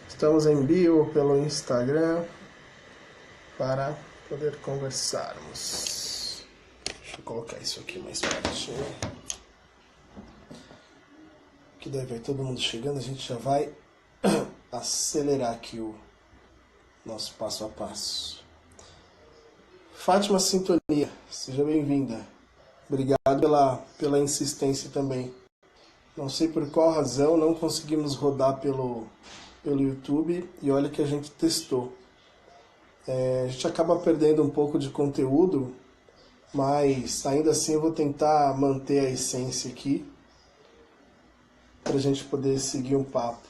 Estamos em bio pelo Instagram para poder conversarmos. Deixa eu colocar isso aqui mais pertinho. Que daí vai todo mundo chegando, a gente já vai acelerar aqui o nosso passo a passo. Fátima Sintonia, seja bem-vinda. Obrigado pela insistência também. Não sei por qual razão não conseguimos rodar pelo YouTube e olha que a gente testou. A gente acaba perdendo um pouco de conteúdo, mas ainda assim eu vou tentar manter a essência aqui para a gente poder seguir um papo.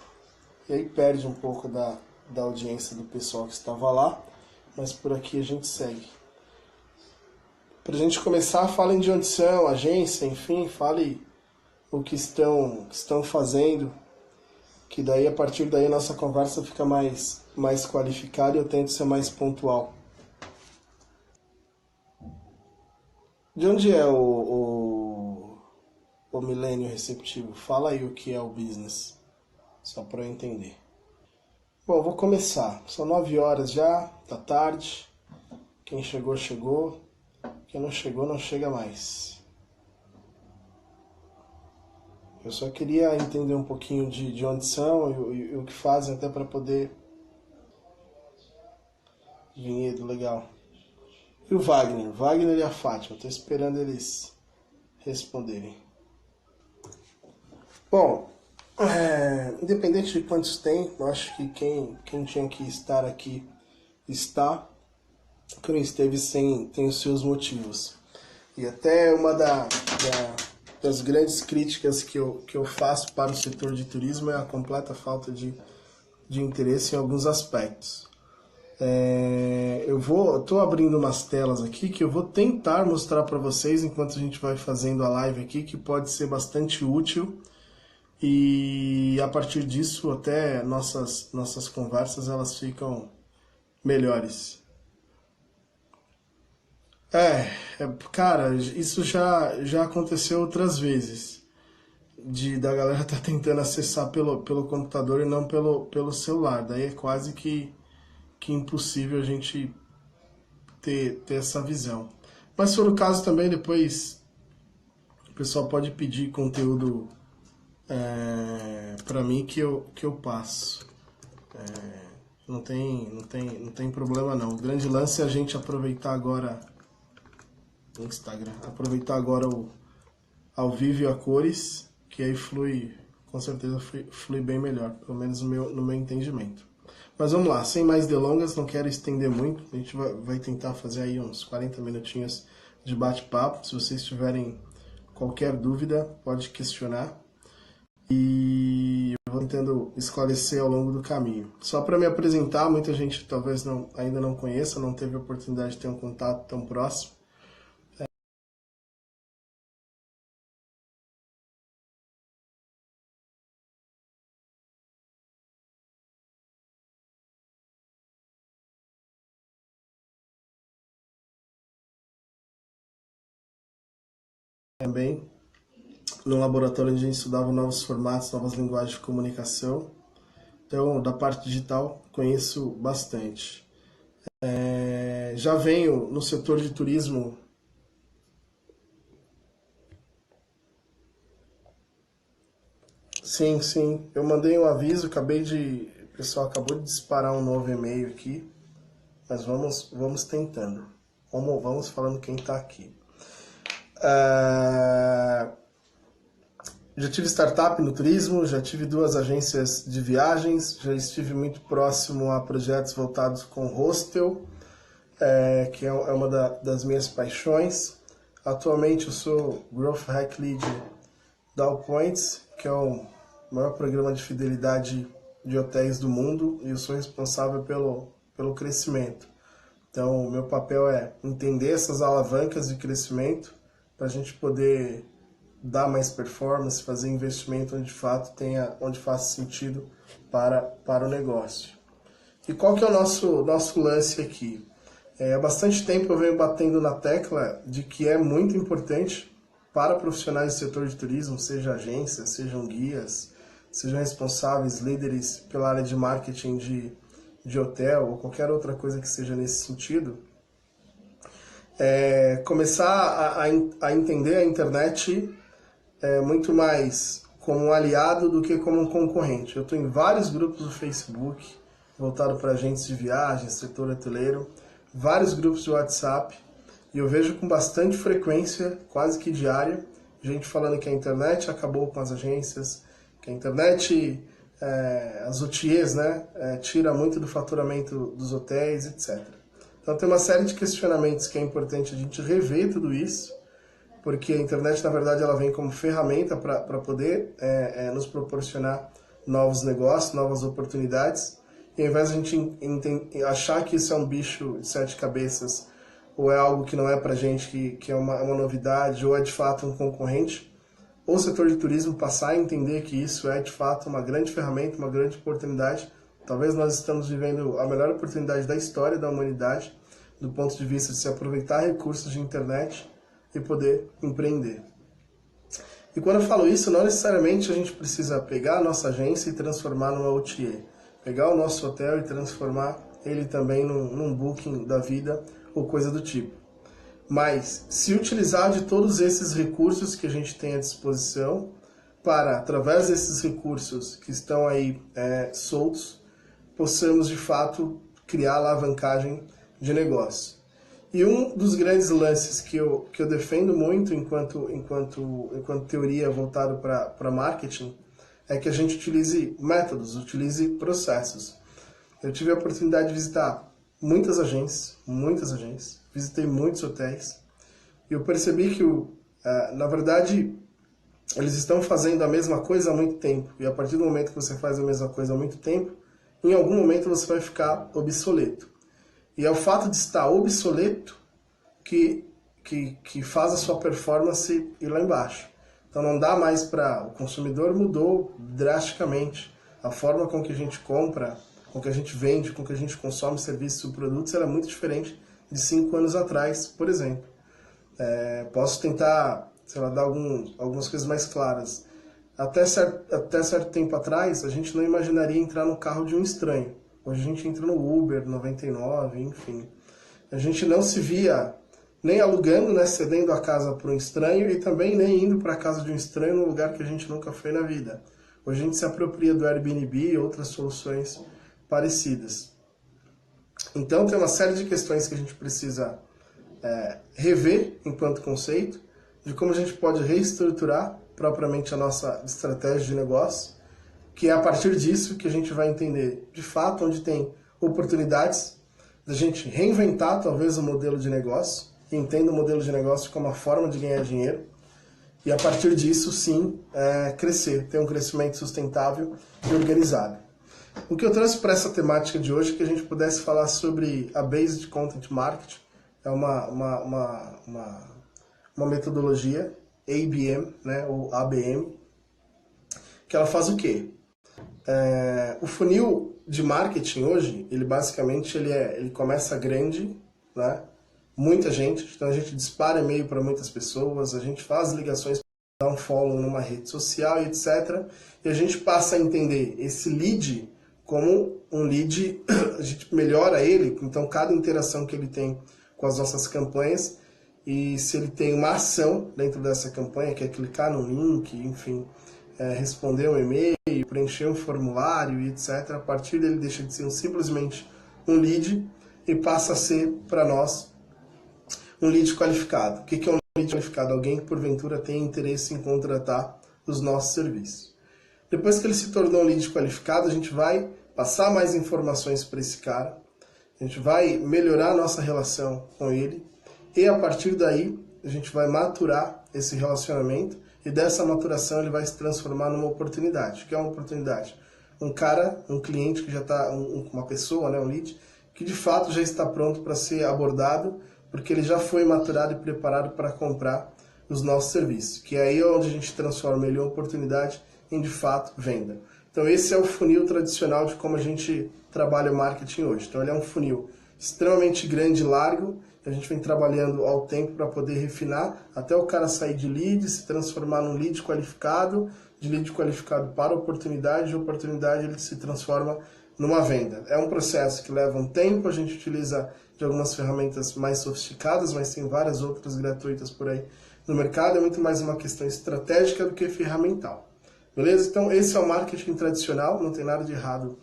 E aí perde um pouco da audiência do pessoal que estava lá, mas por aqui a gente segue. Para a gente começar, falem de onde são, agência, enfim, fale o que estão fazendo, que daí a partir daí a nossa conversa fica mais qualificada e eu tento ser mais pontual. De onde é o milênio receptivo? Fala aí o que é o business, só para eu entender. Bom, vou começar. São 9 horas já, tá tarde. Quem chegou, chegou. Quem não chegou, não chega mais. Eu só queria entender um pouquinho de onde são e o que fazem, até para poder... Vinhedo, legal. E o Wagner? Wagner e a Fátima. Estou esperando eles responderem. Bom, independente de quantos tem, eu acho que quem tinha que estar aqui está. Quem não esteve tem os seus motivos. E até uma das grandes críticas que eu faço para o setor de turismo é a completa falta de interesse em alguns aspectos. Eu estou abrindo umas telas aqui que eu vou tentar mostrar para vocês enquanto a gente vai fazendo a live aqui, que pode ser bastante útil e a partir disso até nossas conversas elas ficam melhores. Cara, isso já aconteceu outras vezes, da galera tá tentando acessar pelo computador e não pelo celular, daí é quase que impossível a gente ter essa visão. Mas se for o caso também, depois o pessoal pode pedir conteúdo para mim que eu passo. Não tem problema não. O grande lance é a gente aproveitar agora o Instagram, aproveitar agora o ao vivo e a cores, que aí com certeza flui bem melhor, pelo menos no meu entendimento. Mas vamos lá, sem mais delongas, não quero estender muito, a gente vai tentar fazer aí uns 40 minutinhos de bate-papo. Se vocês tiverem qualquer dúvida, pode questionar e eu vou tentando esclarecer ao longo do caminho. Só para me apresentar, muita gente talvez ainda não conheça, não teve a oportunidade de ter um contato tão próximo. Também no laboratório onde a gente estudava novos formatos, novas linguagens de comunicação. Então, da parte digital, conheço bastante. Já venho no setor de turismo. Sim, sim. Eu mandei um aviso, o pessoal acabou de disparar um novo e-mail aqui, mas vamos tentando. Vamos falando quem está aqui. Já tive startup no turismo, já tive 2 agências de viagens, já estive muito próximo a projetos voltados com hostel, que é uma das minhas paixões. Atualmente eu sou Growth Hack Lead da All Points, que é o maior programa de fidelidade de hotéis do mundo, e eu sou responsável pelo crescimento. Então, o meu papel é entender essas alavancas de crescimento para a gente poder dar mais performance, fazer investimento onde faça sentido para o negócio. E qual que é o nosso lance aqui? Há bastante tempo eu venho batendo na tecla de que é muito importante para profissionais do setor de turismo, seja agências, sejam guias, sejam responsáveis, líderes pela área de marketing de hotel ou qualquer outra coisa que seja nesse sentido, começar a entender a internet muito mais como um aliado do que como um concorrente. Eu estou em vários grupos do Facebook, voltado para agentes de viagem, setor hoteleiro, vários grupos de WhatsApp, e eu vejo com bastante frequência, quase que diária, gente falando que a internet acabou com as agências, que a internet, as OTAs, né, tira muito do faturamento dos hotéis, etc. Então tem uma série de questionamentos que é importante a gente rever tudo isso, porque a internet, na verdade, ela vem como ferramenta para poder nos proporcionar novos negócios, novas oportunidades, e ao invés de a gente achar que isso é um bicho de 7 cabeças, ou é algo que não é pra gente, que é uma novidade, ou é de fato um concorrente, o setor de turismo passar a entender que isso é de fato uma grande ferramenta, uma grande oportunidade. Talvez nós estamos vivendo a melhor oportunidade da história da humanidade, do ponto de vista de se aproveitar recursos de internet e poder empreender. E quando eu falo isso, não necessariamente a gente precisa pegar a nossa agência e transformar numa OTA, pegar o nosso hotel e transformar ele também num booking da vida ou coisa do tipo. Mas se utilizar de todos esses recursos que a gente tem à disposição para, através desses recursos que estão aí soltos, possamos de fato criar alavancagem de negócio. E um dos grandes lances que eu defendo muito enquanto teoria voltada para marketing é que a gente utilize métodos, utilize processos. Eu tive a oportunidade de visitar muitas agências, visitei muitos hotéis, e eu percebi que, na verdade, eles estão fazendo a mesma coisa há muito tempo, e a partir do momento que você faz a mesma coisa há muito tempo, em algum momento você vai ficar obsoleto. E é o fato de estar obsoleto que faz a sua performance ir lá embaixo. Então não dá mais para... O consumidor mudou drasticamente. A forma com que a gente compra, com que a gente vende, com que a gente consome serviços e produtos era muito diferente de 5 anos atrás, por exemplo. Posso tentar, sei lá, dar algumas coisas mais claras. Até certo tempo atrás, a gente não imaginaria entrar no carro de um estranho. Hoje a gente entra no Uber, 99, enfim. A gente não se via nem alugando, né, cedendo a casa para um estranho e também nem indo para a casa de um estranho num lugar que a gente nunca foi na vida. Hoje a gente se apropria do Airbnb e outras soluções parecidas. Então tem uma série de questões que a gente precisa rever enquanto conceito, de como a gente pode reestruturar propriamente a nossa estratégia de negócio, que é a partir disso que a gente vai entender de fato onde tem oportunidades da gente reinventar talvez o modelo de negócio, e entenda o modelo de negócio como uma forma de ganhar dinheiro, e a partir disso sim crescer, ter um crescimento sustentável e organizado. O que eu trouxe para essa temática de hoje é que a gente pudesse falar sobre a Based Content Marketing, é uma metodologia ABM, né, ou ABM, que ela faz o quê? O funil de marketing hoje, ele basicamente ele começa grande, né? Muita gente, então a gente dispara e-mail para muitas pessoas, a gente faz ligações, dá um follow numa rede social e etc. E a gente passa a entender esse lead como um lead, a gente melhora ele, então cada interação que ele tem com as nossas campanhas, e se ele tem uma ação dentro dessa campanha, que é clicar no link, enfim, responder um e-mail, preencher um formulário e etc. A partir dele deixa de ser simplesmente um lead e passa a ser, para nós, um lead qualificado. O que é um lead qualificado? Alguém que, porventura, tem interesse em contratar os nossos serviços. Depois que ele se tornou um lead qualificado, a gente vai passar mais informações para esse cara, a gente vai melhorar a nossa relação com ele, e a partir daí a gente vai maturar esse relacionamento, e dessa maturação ele vai se transformar numa oportunidade. O que é uma oportunidade? Um cliente que já está, uma pessoa, né, um lead, que de fato já está pronto para ser abordado, porque ele já foi maturado e preparado para comprar os nossos serviços, que é aí onde a gente transforma ele em oportunidade em, de fato, venda. Então esse é o funil tradicional de como a gente trabalha o marketing hoje. Então ele é um funil extremamente grande e largo, a gente vem trabalhando ao tempo para poder refinar, até o cara sair de lead, se transformar num lead qualificado, de lead qualificado para oportunidade, de oportunidade ele se transforma numa venda. É um processo que leva um tempo, a gente utiliza de algumas ferramentas mais sofisticadas, mas tem várias outras gratuitas por aí no mercado, é muito mais uma questão estratégica do que ferramental. Beleza? Então esse é o marketing tradicional, não tem nada de errado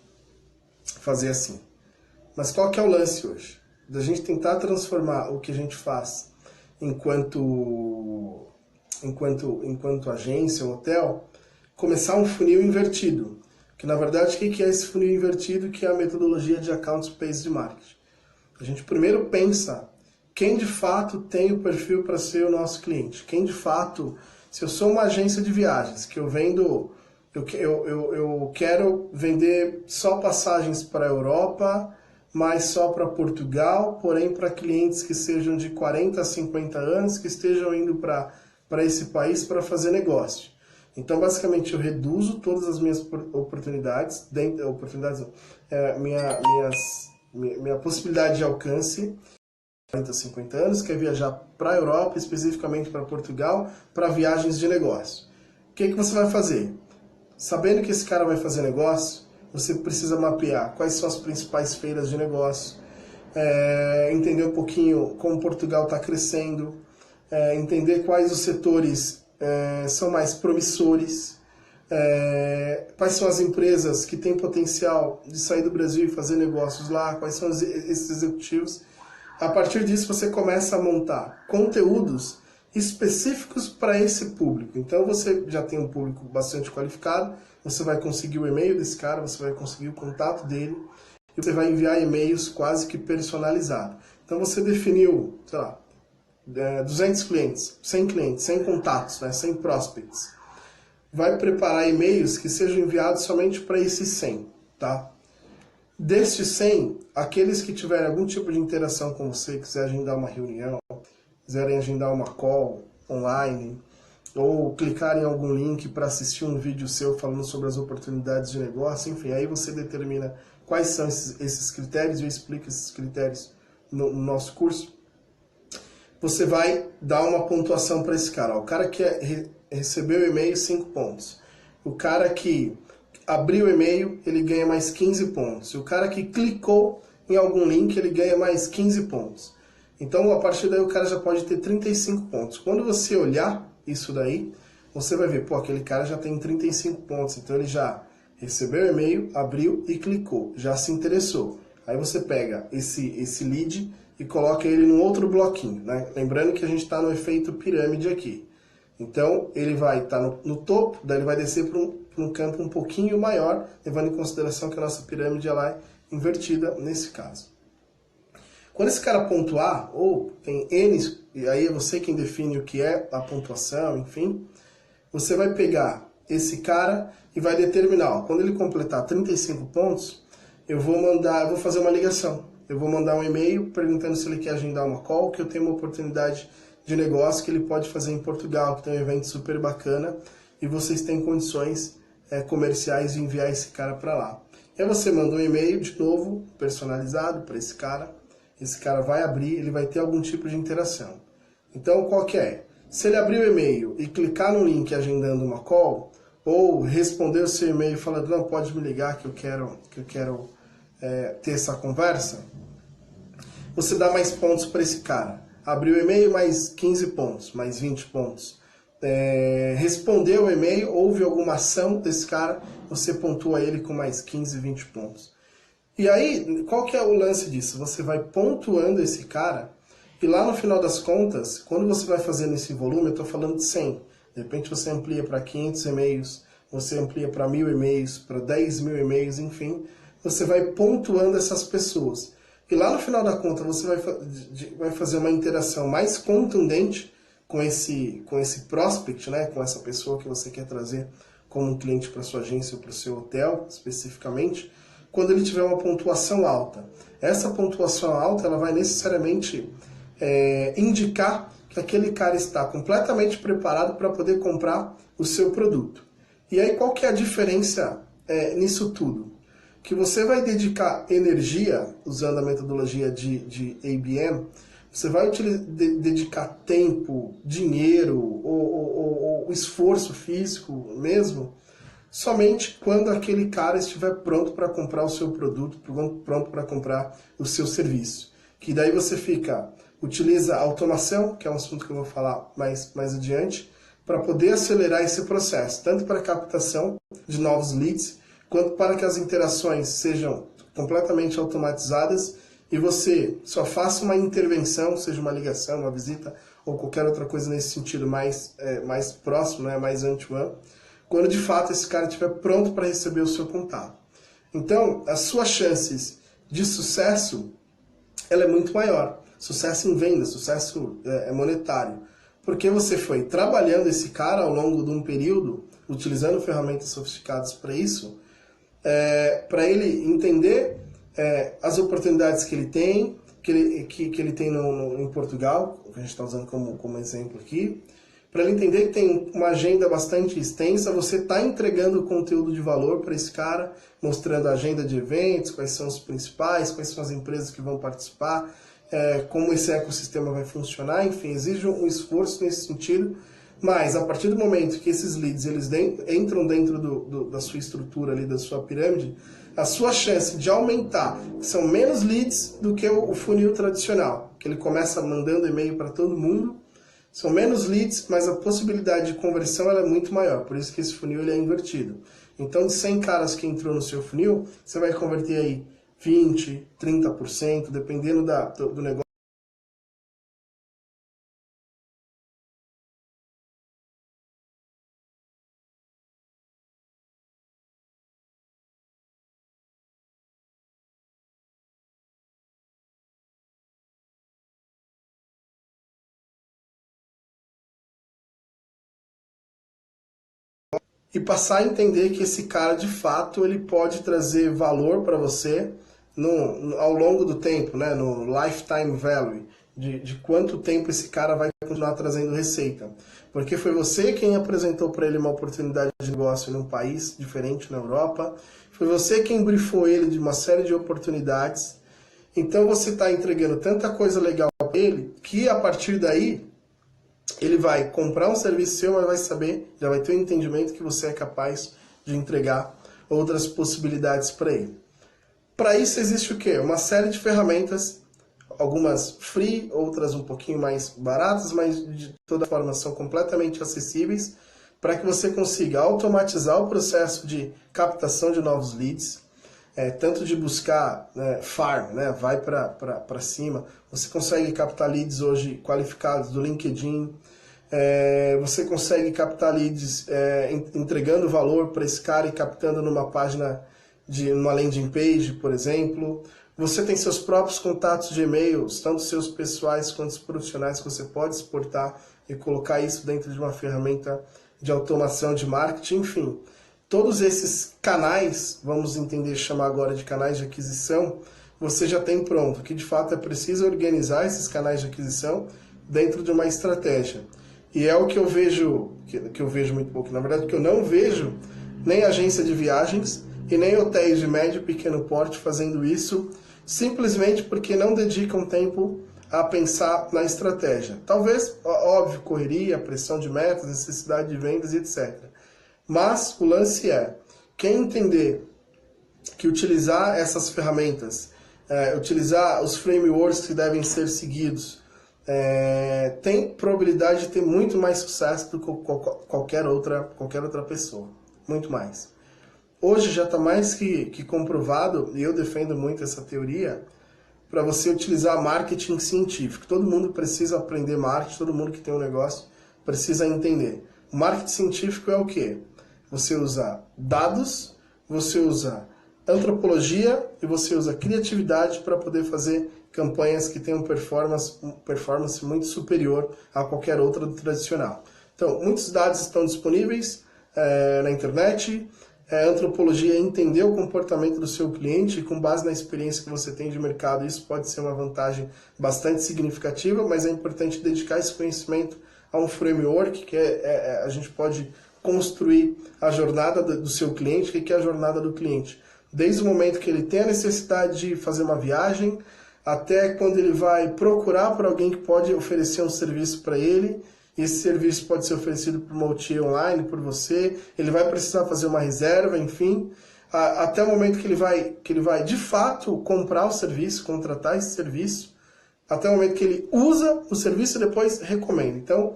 fazer assim. Mas qual que é o lance hoje? Da gente tentar transformar o que a gente faz enquanto agência, hotel, começar um funil invertido. Que na verdade, o que é esse funil invertido? Que é a metodologia de Account-Based Marketing. A gente primeiro pensa quem de fato tem o perfil para ser o nosso cliente. Quem de fato, se eu sou uma agência de viagens, que eu vendo, eu quero vender só passagens para a Europa, mas só para Portugal, porém para clientes que sejam de 40 a 50 anos, que estejam indo para esse país para fazer negócio. Então, basicamente, eu reduzo todas as minhas oportunidades, minha possibilidade de alcance, 40 a 50 anos, quer viajar para a Europa, especificamente para Portugal, para viagens de negócio. O que você vai fazer? Sabendo que esse cara vai fazer negócio, você precisa mapear quais são as principais feiras de negócio, entender um pouquinho como Portugal está crescendo, entender quais os setores são mais promissores, quais são as empresas que têm potencial de sair do Brasil e fazer negócios lá, quais são esses executivos. A partir disso você começa a montar conteúdos específicos para esse público. Então você já tem um público bastante qualificado, você vai conseguir o e-mail desse cara, você vai conseguir o contato dele, e você vai enviar e-mails quase que personalizados. Então você definiu, sei lá, 200 clientes, 100 contatos, né, 100 prospects. Vai preparar e-mails que sejam enviados somente para esses 100, tá? Destes 100, aqueles que tiverem algum tipo de interação com você, quiser agendar uma reunião, quiserem agendar uma call online, ou clicar em algum link para assistir um vídeo seu falando sobre as oportunidades de negócio, enfim, aí você determina quais são esses critérios, eu explico esses critérios no nosso curso. Você vai dar uma pontuação para esse cara. O cara que recebeu o e-mail, 5 pontos. O cara que abriu o e-mail, ele ganha mais 15 pontos. E o cara que clicou em algum link, ele ganha mais 15 pontos. Então, a partir daí, o cara já pode ter 35 pontos. Quando você olhar isso daí, você vai ver, pô, aquele cara já tem 35 pontos. Então, ele já recebeu o e-mail, abriu e clicou. Já se interessou. Aí você pega esse lead e coloca ele num outro bloquinho, né? Lembrando que a gente está no efeito pirâmide aqui. Então, ele vai estar no topo, daí ele vai descer para um campo um pouquinho maior, levando em consideração que a nossa pirâmide ela é invertida nesse caso. Quando esse cara pontuar, ou tem N, e aí é você quem define o que é a pontuação, enfim, você vai pegar esse cara e vai determinar, ó, quando ele completar 35 pontos, eu vou fazer uma ligação. Eu vou mandar um e-mail perguntando se ele quer agendar uma call, que eu tenho uma oportunidade de negócio que ele pode fazer em Portugal, que tem um evento super bacana, e vocês têm condições comerciais de enviar esse cara para lá. E aí você manda um e-mail, de novo, personalizado para esse cara vai abrir, ele vai ter algum tipo de interação. Então, qual que é? Se ele abrir o e-mail e clicar no link agendando uma call, ou responder o seu e-mail falando, não, pode me ligar que eu quero ter essa conversa, você dá mais pontos para esse cara. Abriu o e-mail, mais 15 pontos, mais 20 pontos. Respondeu o e-mail, houve alguma ação desse cara, você pontua ele com mais 15, 20 pontos. E aí, qual que é o lance disso? Você vai pontuando esse cara, e lá no final das contas, quando você vai fazendo esse volume, eu estou falando de 100. De repente você amplia para 500 e-mails, você amplia para 1000 e-mails, para 10 mil e-mails, enfim. Você vai pontuando essas pessoas. E lá no final da conta você vai fazer uma interação mais contundente com esse prospect, né? Com essa pessoa que você quer trazer como um cliente para sua agência ou para o seu hotel, especificamente, quando ele tiver uma pontuação alta. Essa pontuação alta ela vai necessariamente indicar que aquele cara está completamente preparado para poder comprar o seu produto. E aí qual que é a diferença nisso tudo? Que você vai dedicar energia, usando a metodologia de ABM, você vai dedicar tempo, dinheiro ou esforço físico mesmo, somente quando aquele cara estiver pronto para comprar o seu produto, pronto para comprar o seu serviço. Que daí você utiliza a automação, que é um assunto que eu vou falar mais adiante, para poder acelerar esse processo, tanto para a captação de novos leads, quanto para que as interações sejam completamente automatizadas e você só faça uma intervenção, seja uma ligação, uma visita ou qualquer outra coisa nesse sentido mais próximo, né, mais one-to-one, quando de fato esse cara estiver pronto para receber o seu contato. Então, as suas chances de sucesso, ela é muito maior. Sucesso em venda, sucesso monetário. Porque você foi trabalhando esse cara ao longo de um período, utilizando ferramentas sofisticadas para isso, para ele entender as oportunidades que ele tem, que ele tem em Portugal, que a gente está usando como exemplo aqui, para ele entender que tem uma agenda bastante extensa, você está entregando conteúdo de valor para esse cara, mostrando a agenda de eventos, quais são os principais, quais são as empresas que vão participar, como esse ecossistema vai funcionar, enfim, exige um esforço nesse sentido, mas a partir do momento que esses leads eles entram dentro da sua estrutura, ali, da sua pirâmide, a sua chance de aumentar são menos leads do que o funil tradicional, que ele começa mandando e-mail para todo mundo. São menos leads, mas a possibilidade de conversão ela é muito maior, por isso que esse funil ele é invertido. Então, de 100 caras que entrou no seu funil, você vai converter aí 20%, 30%, dependendo do negócio. E passar a entender que esse cara, de fato, ele pode trazer valor para você ao longo do tempo, né? No lifetime value, de quanto tempo esse cara vai continuar trazendo receita. Porque foi você quem apresentou para ele uma oportunidade de negócio num país diferente na Europa, foi você quem briefou ele de uma série de oportunidades. Então você está entregando tanta coisa legal para ele que a partir daí ele vai comprar um serviço seu, mas vai saber, já vai ter um entendimento que você é capaz de entregar outras possibilidades para ele. Para isso existe o quê? Uma série de ferramentas, algumas free, outras um pouquinho mais baratas, mas de toda forma são completamente acessíveis, para que você consiga automatizar o processo de captação de novos leads, tanto de buscar farm, né, vai para cima, você consegue captar leads hoje qualificados do LinkedIn, você consegue captar leads entregando valor para esse cara e captando numa página, numa landing page, por exemplo. Você tem seus próprios contatos de e-mails, tanto seus pessoais quanto os profissionais, que você pode exportar e colocar isso dentro de uma ferramenta de automação de marketing, enfim. Todos esses canais, vamos chamar agora de canais de aquisição, você já tem pronto, que de fato é preciso organizar esses canais de aquisição dentro de uma estratégia. E é o que eu vejo, que eu vejo muito pouco, na verdade, que eu não vejo nem agência de viagens e nem hotéis de médio e pequeno porte fazendo isso, simplesmente porque não dedicam tempo a pensar na estratégia. Talvez, óbvio, correria, pressão de metas, necessidade de vendas e etc. Mas o lance quem entender que utilizar essas ferramentas, utilizar os frameworks que devem ser seguidos, tem probabilidade de ter muito mais sucesso do que qualquer outra pessoa. Muito mais. Hoje já está mais que comprovado, e eu defendo muito essa teoria, para você utilizar marketing científico. Todo mundo precisa aprender marketing, todo mundo que tem um negócio precisa entender. O marketing científico é o quê? Você usa dados, você usa antropologia e você usa criatividade para poder fazer campanhas que tenham performance muito superior a qualquer outra do tradicional. Então, muitos dados estão disponíveis na internet. Antropologia é entender o comportamento do seu cliente e com base na experiência que você tem de mercado, isso pode ser uma vantagem bastante significativa, mas é importante dedicar esse conhecimento a um framework que a gente pode construir a jornada do seu cliente. O que é a jornada do cliente? Desde o momento que ele tem a necessidade de fazer uma viagem, até quando ele vai procurar por alguém que pode oferecer um serviço para ele, esse serviço pode ser oferecido por uma OTA online, por você, ele vai precisar fazer uma reserva, enfim, até o momento que ele vai de fato comprar o serviço, contratar esse serviço, até o momento que ele usa o serviço e depois recomenda. Então,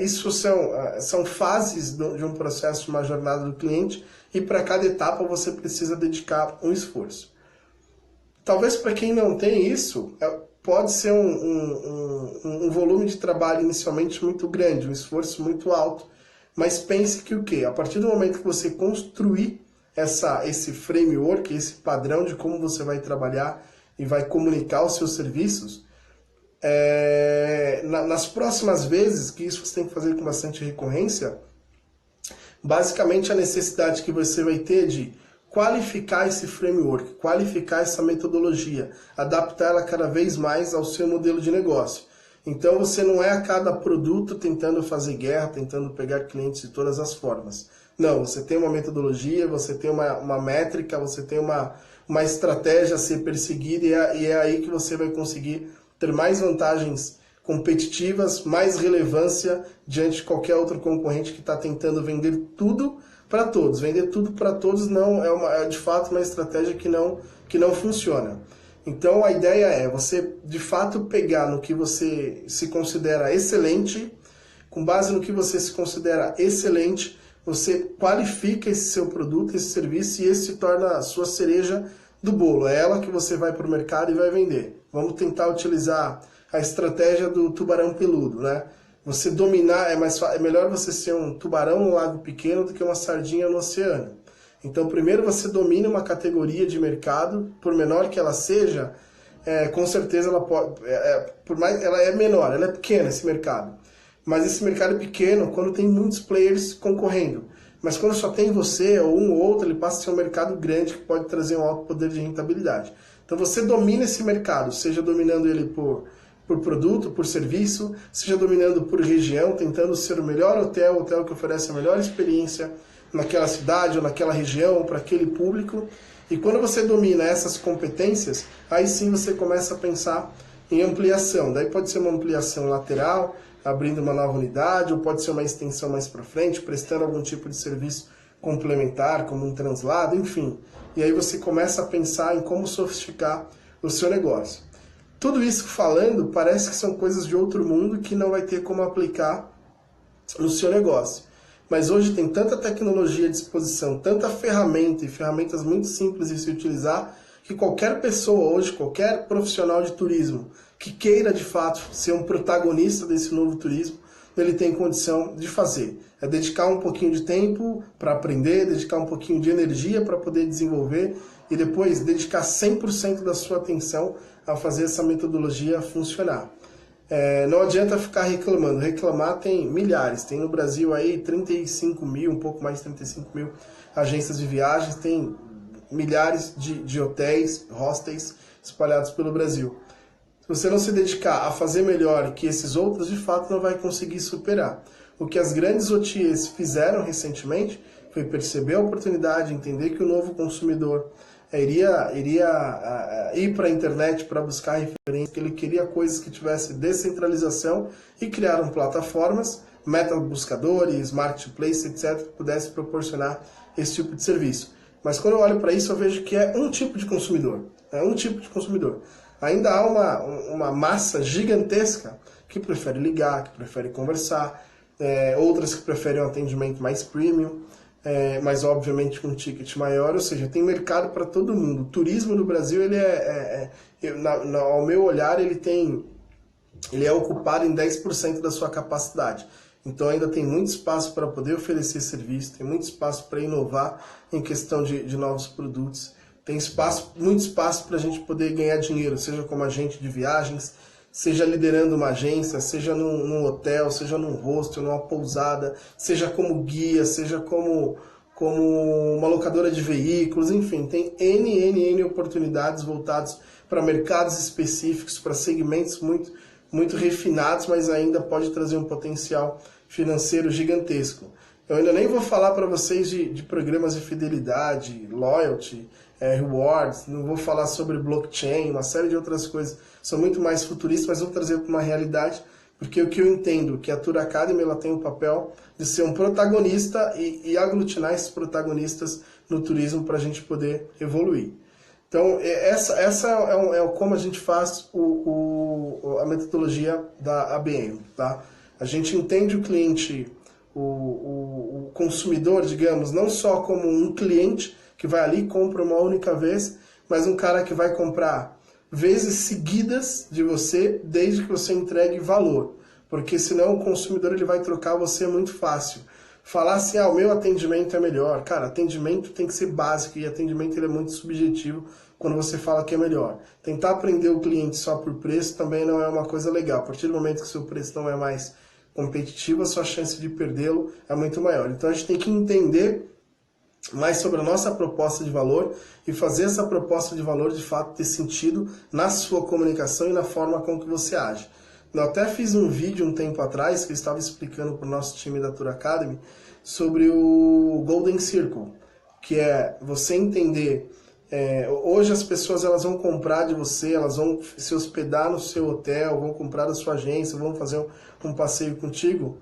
isso são fases de um processo, de uma jornada do cliente, e para cada etapa você precisa dedicar um esforço. Talvez para quem não tem isso, pode ser um volume de trabalho inicialmente muito grande, um esforço muito alto, mas pense que o quê? A partir do momento que você construir esse framework, esse padrão de como você vai trabalhar e vai comunicar os seus serviços, nas próximas vezes, que isso você tem que fazer com bastante recorrência, basicamente a necessidade que você vai ter de qualificar esse framework, qualificar essa metodologia, adaptar ela cada vez mais ao seu modelo de negócio. Então você não é a cada produto tentando fazer guerra, tentando pegar clientes de todas as formas. Não, você tem uma metodologia, você tem uma métrica, você tem uma estratégia a ser perseguida e é aí que você vai conseguir ter mais vantagens competitivas, mais relevância diante de qualquer outro concorrente que está tentando vender tudo para todos. Vender tudo para todos não é de fato uma estratégia que não funciona. Então a ideia é você de fato pegar no que você se considera excelente, com base no que você se considera excelente, você qualifica esse seu produto, esse serviço, e esse se torna a sua cereja do bolo. É ela que você vai para o mercado e vai vender. Vamos tentar utilizar a estratégia do tubarão peludo, né? Você dominar, é melhor você ser um tubarão no lago pequeno do que uma sardinha no oceano. Então, primeiro você domina uma categoria de mercado, por menor que ela seja, com certeza ela pode, ela é menor, ela é pequena esse mercado. Mas esse mercado é pequeno quando tem muitos players concorrendo. Mas quando só tem você ou um ou outro, ele passa a ser um mercado grande que pode trazer um alto poder de rentabilidade. Então você domina esse mercado, seja dominando ele por produto, por serviço, seja dominando por região, tentando ser o melhor hotel que oferece a melhor experiência naquela cidade ou naquela região, para aquele público. E quando você domina essas competências, aí sim você começa a pensar em ampliação. Daí pode ser uma ampliação lateral, abrindo uma nova unidade, ou pode ser uma extensão mais para frente, prestando algum tipo de serviço complementar, como um translado, enfim. E aí você começa a pensar em como sofisticar o seu negócio. Tudo isso falando, parece que são coisas de outro mundo que não vai ter como aplicar no seu negócio. Mas hoje tem tanta tecnologia à disposição, tanta ferramenta e ferramentas muito simples de se utilizar, que qualquer pessoa hoje, qualquer profissional de turismo que queira de fato ser um protagonista desse novo turismo, ele tem condição de fazer. É dedicar um pouquinho de tempo para aprender, dedicar um pouquinho de energia para poder desenvolver e depois dedicar 100% da sua atenção a fazer essa metodologia funcionar. Não adianta ficar reclamando. Reclamar tem milhares. Tem no Brasil aí 35 mil, um pouco mais de 35 mil agências de viagens, tem milhares de hotéis, hostels espalhados pelo Brasil. Se você não se dedicar a fazer melhor que esses outros, de fato não vai conseguir superar. O que as grandes OTAs fizeram recentemente foi perceber a oportunidade, entender que o novo consumidor iria ir para a internet para buscar referência, que ele queria coisas que tivessem descentralização, e criaram plataformas, meta-buscadores, marketplace, etc., que pudessem proporcionar esse tipo de serviço. Mas quando eu olho para isso, eu vejo que é um tipo de consumidor. É um tipo de consumidor. Ainda há uma massa gigantesca que prefere ligar, que prefere conversar, outras que preferem um atendimento mais premium, mas obviamente com um ticket maior, ou seja, tem mercado para todo mundo. O turismo no Brasil, ele ao meu olhar, ele é ocupado em 10% da sua capacidade. Então ainda tem muito espaço para poder oferecer serviço, tem muito espaço para inovar em questão de novos produtos, tem muito espaço para a gente poder ganhar dinheiro, seja como agente de viagens, seja liderando uma agência, seja num hotel, seja num hostel, numa pousada, seja como guia, seja como uma locadora de veículos, enfim, tem N oportunidades voltadas para mercados específicos, para segmentos muito refinados, mas ainda pode trazer um potencial financeiro gigantesco. Eu ainda nem vou falar para vocês de programas de fidelidade, loyalty, rewards, não vou falar sobre blockchain, uma série de outras coisas. São muito mais futuristas, mas vou trazer para uma realidade, Porque o que eu entendo que a Tour Academy ela tem o papel de ser um protagonista e aglutinar esses protagonistas no turismo para a gente poder evoluir. Então, essa é como a gente faz a metodologia da ABM. Tá? A gente entende o cliente, o consumidor, digamos, não só como um cliente que vai ali e compra uma única vez, mas um cara que vai comprar vezes seguidas de você, desde que você entregue valor. Porque senão o consumidor ele vai trocar você muito fácil. Falar assim, o meu atendimento é melhor. Cara, atendimento tem que ser básico e atendimento ele é muito subjetivo quando você fala que é melhor. Tentar prender o cliente só por preço também não é uma coisa legal. A partir do momento que o seu preço não é mais competitivo, a sua chance de perdê-lo é muito maior. Então a gente tem que entender mais sobre a nossa proposta de valor e fazer essa proposta de valor de fato ter sentido na sua comunicação e na forma com que você age. Eu até fiz um vídeo um tempo atrás que eu estava explicando para o nosso time da Tour Academy sobre o Golden Circle, que é você entender, hoje as pessoas elas vão comprar de você, elas vão se hospedar no seu hotel, vão comprar da sua agência, vão fazer um passeio contigo,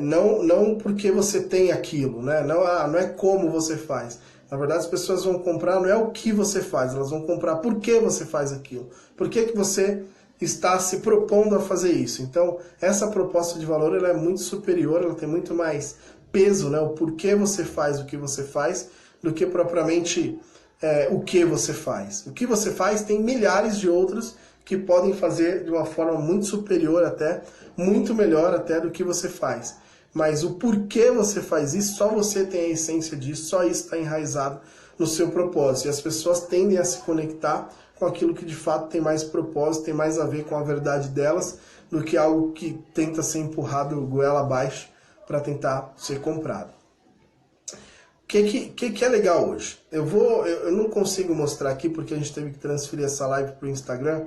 não porque você tem aquilo, né? Não é como você faz. Na verdade, as pessoas vão comprar, não é o que você faz, elas vão comprar por que você faz aquilo. Por que você está se propondo a fazer isso. Então, essa proposta de valor ela é muito superior, ela tem muito mais peso, né? O porquê você faz o que você faz, do que propriamente o que você faz. O que você faz tem milhares de outros que podem fazer de uma forma muito superior até, muito melhor até do que você faz. Mas o porquê você faz isso, só você tem a essência disso, só isso está enraizado no seu propósito. E as pessoas tendem a se conectar com aquilo que de fato tem mais propósito, tem mais a ver com a verdade delas, do que algo que tenta ser empurrado goela abaixo para tentar ser comprado. O que é legal hoje? Eu não consigo mostrar aqui porque a gente teve que transferir essa live para o Instagram,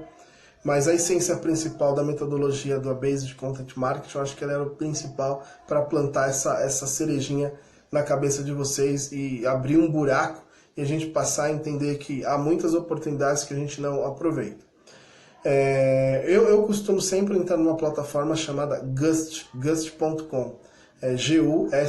mas a essência principal da metodologia do Based Content Marketing, eu acho que ela era o principal para plantar essa cerejinha na cabeça de vocês e abrir um buraco e a gente passar a entender que há muitas oportunidades que a gente não aproveita. Eu costumo sempre entrar numa plataforma chamada Gust.com,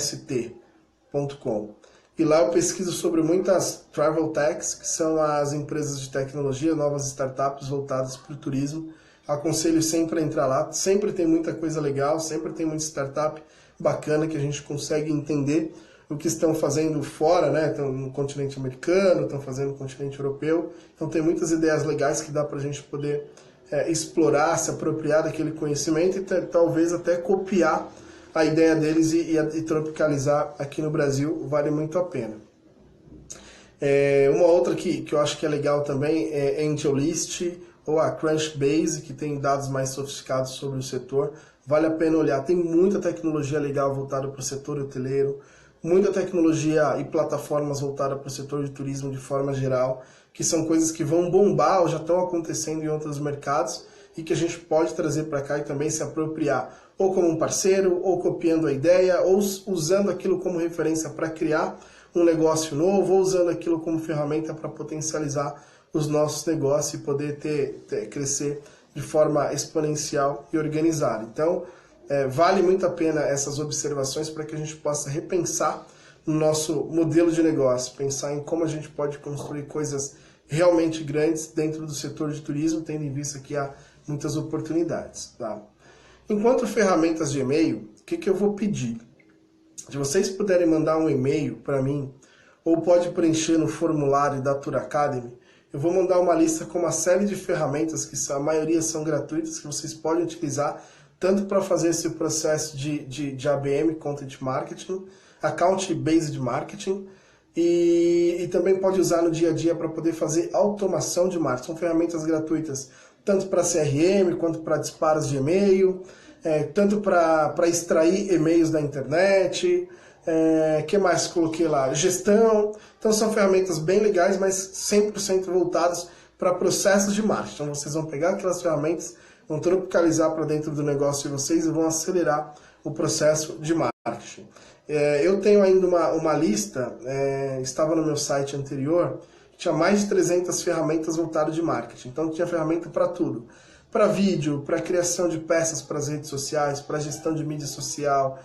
Gust.com. E lá eu pesquiso sobre muitas travel techs, que são as empresas de tecnologia, novas startups voltadas para o turismo. Aconselho sempre a entrar lá, sempre tem muita coisa legal, sempre tem muita startup bacana que a gente consegue entender o que estão fazendo fora, né? Estão no continente americano, estão fazendo no continente europeu. Então tem muitas ideias legais que dá para a gente poder explorar, se apropriar daquele conhecimento e talvez até copiar a ideia deles e tropicalizar aqui no Brasil, vale muito a pena. Uma outra que eu acho que é legal também é AngelList ou a Crunchbase, que tem dados mais sofisticados sobre o setor. Vale a pena olhar, tem muita tecnologia legal voltada para o setor hoteleiro, muita tecnologia e plataformas voltadas para o setor de turismo de forma geral, que são coisas que vão bombar ou já estão acontecendo em outros mercados e que a gente pode trazer para cá e também se apropriar, ou como um parceiro, ou copiando a ideia, ou usando aquilo como referência para criar um negócio novo, ou usando aquilo como ferramenta para potencializar os nossos negócios e poder crescer de forma exponencial e organizada. Então, vale muito a pena essas observações para que a gente possa repensar no nosso modelo de negócio, pensar em como a gente pode construir coisas realmente grandes dentro do setor de turismo, tendo em vista que há muitas oportunidades. Tá? Enquanto ferramentas de e-mail, o que eu vou pedir? Se vocês puderem mandar um e-mail para mim, ou pode preencher no formulário da Tour Academy, eu vou mandar uma lista com uma série de ferramentas, que a maioria são gratuitas, que vocês podem utilizar, tanto para fazer esse processo de ABM, Content Marketing, Account Based Marketing, e também pode usar no dia a dia para poder fazer automação de marketing. São ferramentas gratuitas, tanto para CRM, quanto para disparos de e-mail, tanto para extrair e-mails da internet, que mais coloquei lá? Gestão. Então são ferramentas bem legais, mas 100% voltadas para processos de marketing. Então vocês vão pegar aquelas ferramentas, vão tropicalizar para dentro do negócio de vocês e vão acelerar o processo de marketing. Eu tenho ainda uma lista, estava no meu site anterior, tinha mais de 300 ferramentas voltadas de marketing. Então tinha ferramenta para tudo. para vídeo, para criação de peças para as redes sociais, para gestão de mídia social,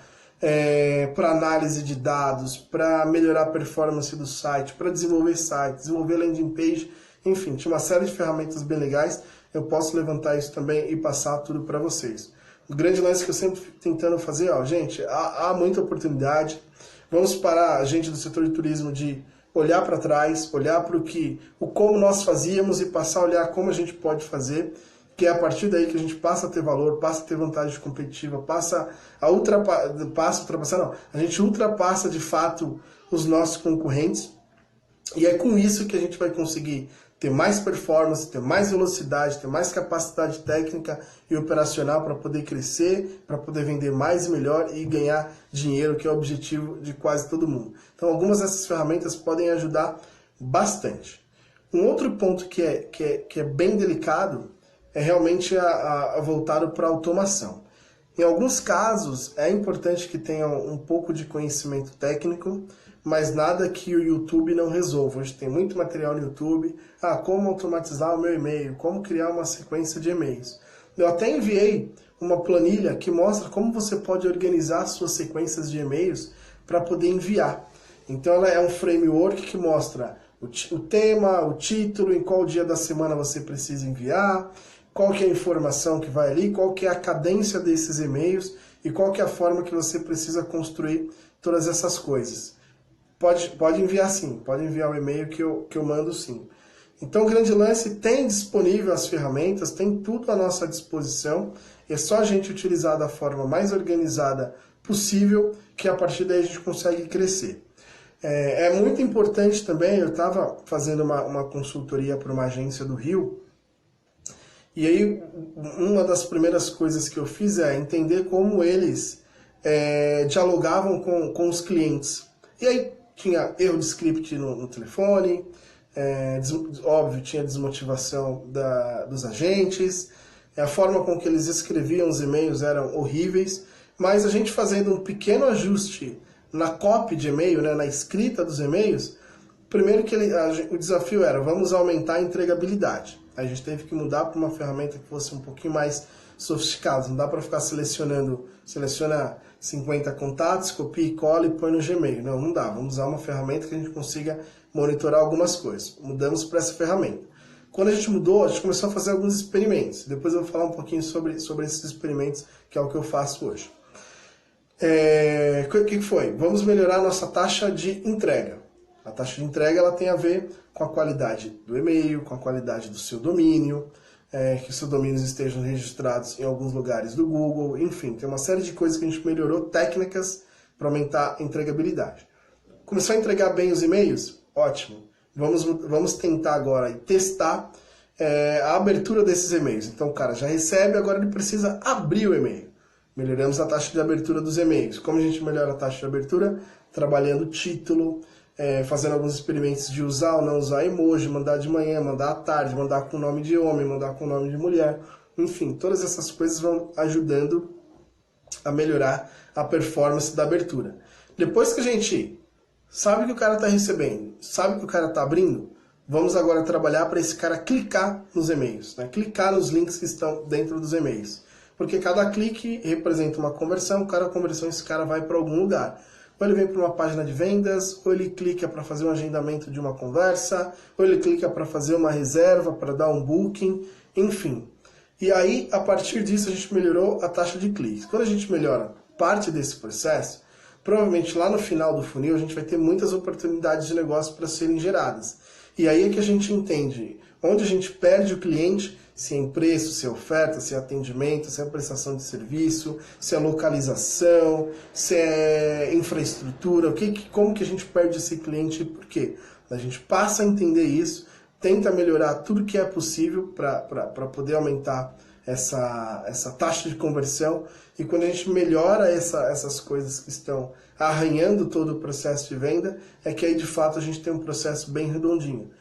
para análise de dados, para melhorar a performance do site, para desenvolver site, desenvolver landing page, enfim, tinha uma série de ferramentas bem legais. Eu posso levantar isso também e passar tudo para vocês. O grande lance que eu sempre fico tentando fazer, gente, há muita oportunidade. Vamos parar, a gente do setor de turismo, de olhar para trás, olhar para o como nós fazíamos e passar a olhar como a gente pode fazer, que é a partir daí que a gente passa a ter valor, passa a ter vantagem competitiva, a gente ultrapassa de fato os nossos concorrentes, e é com isso que a gente vai conseguir ter mais performance, ter mais velocidade, ter mais capacidade técnica e operacional para poder crescer, para poder vender mais e melhor e ganhar dinheiro, que é o objetivo de quase todo mundo. Então, algumas dessas ferramentas podem ajudar bastante. Um outro ponto que é bem delicado é realmente voltado para a automação. Em alguns casos, é importante que tenha um pouco de conhecimento técnico, mas nada que o YouTube não resolva. Hoje tem muito material no YouTube. Como automatizar o meu e-mail, como criar uma sequência de e-mails. Eu até enviei uma planilha que mostra como você pode organizar suas sequências de e-mails para poder enviar. Então ela é um framework que mostra o tema, o título, em qual dia da semana você precisa enviar, qual que é a informação que vai ali, qual que é a cadência desses e-mails e qual que é a forma que você precisa construir todas essas coisas. Pode enviar sim, pode enviar o e-mail que eu mando sim. Então o grande lance tem disponível as ferramentas, tem tudo à nossa disposição, é só a gente utilizar da forma mais organizada possível, que a partir daí a gente consegue crescer. É muito importante também, eu estava fazendo uma consultoria para uma agência do Rio, e aí uma das primeiras coisas que eu fiz é entender como eles dialogavam com os clientes. E aí tinha erro de script no telefone, óbvio, tinha desmotivação dos agentes, a forma com que eles escreviam os e-mails eram horríveis, mas a gente fazendo um pequeno ajuste na copy de e-mail, na escrita dos e-mails, primeiro que o desafio era, vamos aumentar a entregabilidade. A gente teve que mudar para uma ferramenta que fosse um pouquinho mais sofisticada. Não dá para ficar seleciona 50 contatos, copia e cola e põe no Gmail. Não dá. Vamos usar uma ferramenta que a gente consiga monitorar algumas coisas. Mudamos para essa ferramenta. Quando a gente mudou, a gente começou a fazer alguns experimentos. Depois eu vou falar um pouquinho sobre esses experimentos, que é o que eu faço hoje. O que foi? Vamos melhorar a nossa taxa de entrega. A taxa de entrega ela tem a ver com a qualidade do e-mail, com a qualidade do seu domínio, que os seus domínios estejam registrados em alguns lugares do Google, enfim, tem uma série de coisas que a gente melhorou, técnicas para aumentar a entregabilidade. Começou a entregar bem os e-mails? Ótimo. Vamos tentar agora e testar a abertura desses e-mails. Então o cara já recebe, agora ele precisa abrir o e-mail. Melhoramos a taxa de abertura dos e-mails. Como a gente melhora a taxa de abertura? Trabalhando título, fazendo alguns experimentos de usar ou não usar emoji, mandar de manhã, mandar à tarde, mandar com nome de homem, mandar com nome de mulher. Enfim, todas essas coisas vão ajudando a melhorar a performance da abertura. Depois que a gente sabe que o cara está recebendo, sabe que o cara está abrindo, vamos agora trabalhar para esse cara clicar nos e-mails, clicar nos links que estão dentro dos e-mails. Porque cada clique representa uma conversão, cada conversão esse cara vai para algum lugar. Ou ele vem para uma página de vendas, ou ele clica para fazer um agendamento de uma conversa, ou ele clica para fazer uma reserva, para dar um booking, enfim. E aí, a partir disso, a gente melhorou a taxa de cliques. Quando a gente melhora parte desse processo, provavelmente lá no final do funil a gente vai ter muitas oportunidades de negócio para serem geradas. E aí é que a gente entende onde a gente perde o cliente, se é em preço, se é oferta, se é atendimento, se é prestação de serviço, se é localização, se é infraestrutura, como que a gente perde esse cliente e por quê? A gente passa a entender isso, tenta melhorar tudo que é possível para poder aumentar essa taxa de conversão, e quando a gente melhora essas coisas que estão arranhando todo o processo de venda, é que aí de fato a gente tem um processo bem redondinho.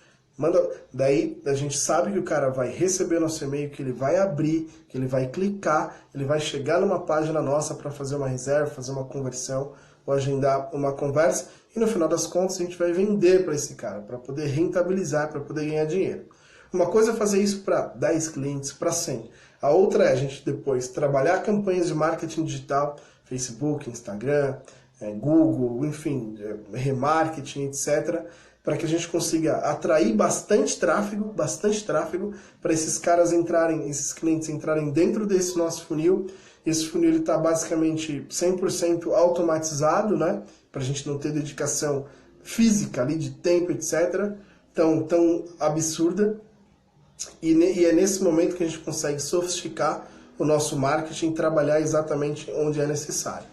Daí a gente sabe que o cara vai receber nosso e-mail, que ele vai abrir, que ele vai clicar, ele vai chegar numa página nossa para fazer uma reserva, fazer uma conversão ou agendar uma conversa, e no final das contas a gente vai vender para esse cara, para poder rentabilizar, para poder ganhar dinheiro. Uma coisa é fazer isso para 10 clientes, para 100. A outra é a gente depois trabalhar campanhas de marketing digital, Facebook, Instagram, Google, enfim, remarketing, etc., para que a gente consiga atrair bastante tráfego para esses caras entrarem, esses clientes entrarem dentro desse nosso funil. Esse funil está basicamente 100% automatizado, né? Para a gente não ter dedicação física ali de tempo, etc., tão absurda. E é nesse momento que a gente consegue sofisticar o nosso marketing e trabalhar exatamente onde é necessário.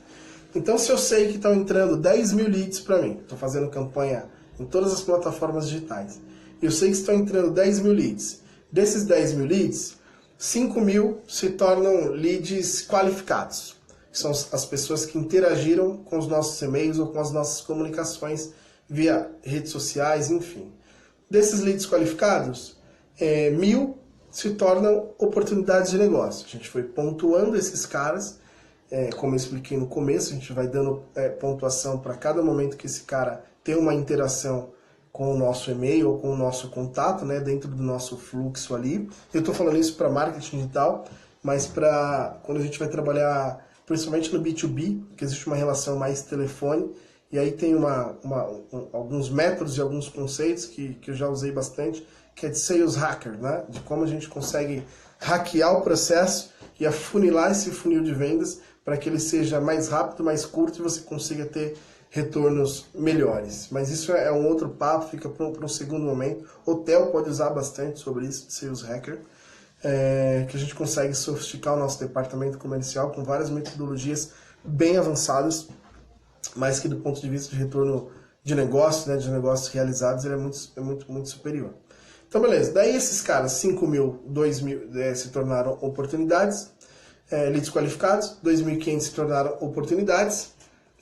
Então, se eu sei que estão entrando 10 mil leads para mim, estou fazendo campanha em todas as plataformas digitais, eu sei que estão entrando 10 mil leads. Desses 10 mil leads, 5 mil se tornam leads qualificados, que são as pessoas que interagiram com os nossos e-mails ou com as nossas comunicações via redes sociais, enfim. Desses leads qualificados, 1.000 se tornam oportunidades de negócio. A gente foi pontuando esses caras, como eu expliquei no começo, a gente vai dando pontuação para cada momento que esse cara tem uma interação com o nosso e-mail ou com o nosso contato, né, dentro do nosso fluxo ali. Eu estou falando isso para marketing digital, mas para quando a gente vai trabalhar, principalmente no B2B, que existe uma relação mais telefone, e aí tem alguns métodos e alguns conceitos que eu já usei bastante, que é de sales hacker, né? De como a gente consegue hackear o processo e afunilar esse funil de vendas para que ele seja mais rápido, mais curto e você consiga ter retornos melhores. Mas isso é um outro papo, fica para um segundo momento. O Theo pode usar bastante sobre isso, de sales hacker, que a gente consegue sofisticar o nosso departamento comercial com várias metodologias bem avançadas, mas que do ponto de vista de retorno de negócio, né, de negócios realizados, ele é muito superior. Então, beleza. Daí esses caras, 5 mil, 2 mil se tornaram oportunidades, leads qualificados, 2.500 se tornaram oportunidades,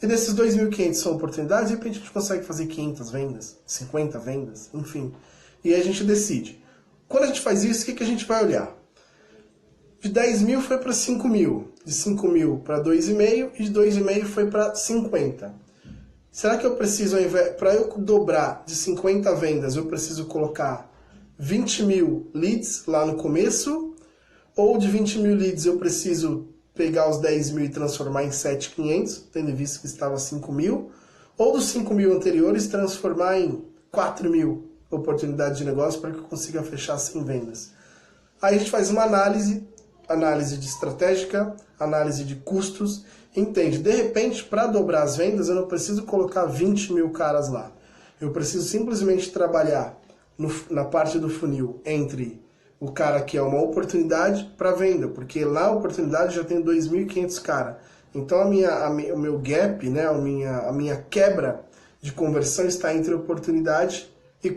e desses 2.500 são oportunidades, de repente a gente consegue fazer 500 vendas, 50 vendas, enfim. E aí a gente decide. Quando a gente faz isso, o que a gente vai olhar? De 10 mil foi para 5 mil, de 5 mil para 2,5 e de 2,5 foi para 50. Será que eu preciso, para eu dobrar de 50 vendas, eu preciso colocar 20 mil leads lá no começo? Ou de 20 mil leads eu preciso pegar os 10 mil e transformar em 7.500, tendo visto que estava 5 mil? Ou dos 5 mil anteriores transformar em 4 mil oportunidades de negócio para que eu consiga fechar 100 vendas? Aí a gente faz uma análise de estratégica, análise de custos, entende, de repente, para dobrar as vendas, eu não preciso colocar 20 mil caras lá. Eu preciso simplesmente trabalhar na parte do funil entre o cara que é uma oportunidade para venda, porque lá a oportunidade já tem 2.500 caras. Então o meu gap, né, a minha quebra de conversão está entre oportunidade e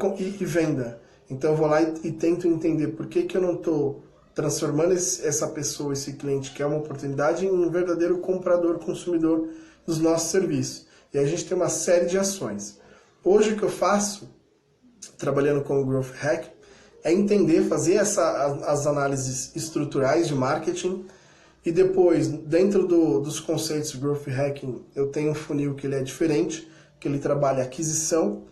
venda. Então eu vou lá e tento entender por que eu não estou transformando essa pessoa, esse cliente que é uma oportunidade, em um verdadeiro comprador, consumidor dos nossos serviços. E aí a gente tem uma série de ações. Hoje o que eu faço, trabalhando com o Growth Hack, é entender, fazer as análises estruturais de marketing e depois, dentro dos conceitos de Growth Hacking, eu tenho um funil que ele é diferente, que ele trabalha aquisição,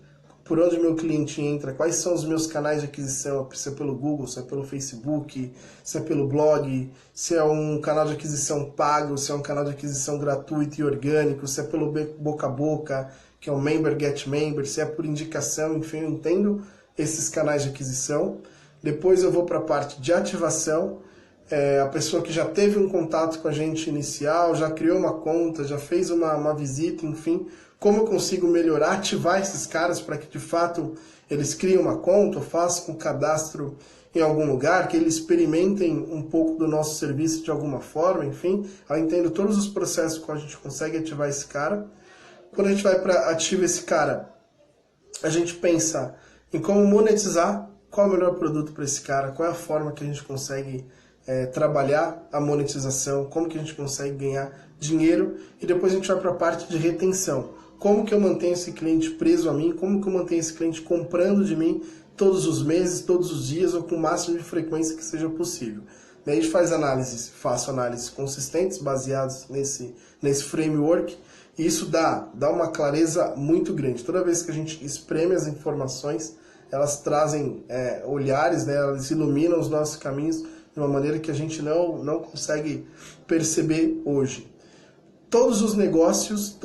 por onde meu cliente entra, quais são os meus canais de aquisição, se é pelo Google, se é pelo Facebook, se é pelo blog, se é um canal de aquisição pago, se é um canal de aquisição gratuito e orgânico, se é pelo boca a boca, que é o Member Get Member, se é por indicação, enfim, eu entendo esses canais de aquisição. Depois eu vou para a parte de ativação, a pessoa que já teve um contato com a gente inicial, já criou uma conta, já fez uma visita, enfim, como eu consigo melhorar, ativar esses caras para que de fato eles criem uma conta, ou façam um cadastro em algum lugar, que eles experimentem um pouco do nosso serviço de alguma forma, enfim, eu entendo todos os processos que a gente consegue ativar esse cara. Quando a gente vai para ativar esse cara, a gente pensa em como monetizar, qual é o melhor produto para esse cara, qual é a forma que a gente consegue trabalhar a monetização, como que a gente consegue ganhar dinheiro, e depois a gente vai para a parte de retenção. Como que eu mantenho esse cliente preso a mim, como que eu mantenho esse cliente comprando de mim todos os meses, todos os dias, ou com o máximo de frequência que seja possível. Daí a gente faz faço análises consistentes, baseadas nesse framework, e isso dá uma clareza muito grande. Toda vez que a gente espreme as informações, elas trazem olhares, né? Elas iluminam os nossos caminhos de uma maneira que a gente não consegue perceber hoje. Todos os negócios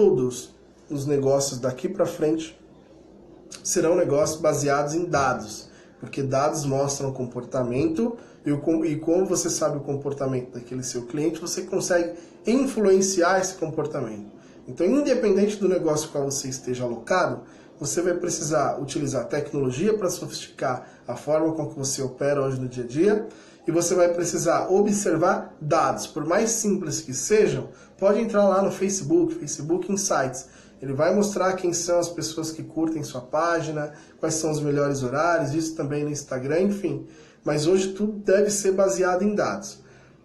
daqui para frente serão negócios baseados em dados, porque dados mostram o comportamento e como você sabe o comportamento daquele seu cliente, você consegue influenciar esse comportamento. Então, independente do negócio qual você esteja alocado, você vai precisar utilizar tecnologia para sofisticar a forma com que você opera hoje no dia a dia, e você vai precisar observar dados, por mais simples que sejam. Pode entrar lá no Facebook Insights. Ele vai mostrar quem são as pessoas que curtem sua página, quais são os melhores horários, isso também no Instagram, enfim. Mas hoje tudo deve ser baseado em dados.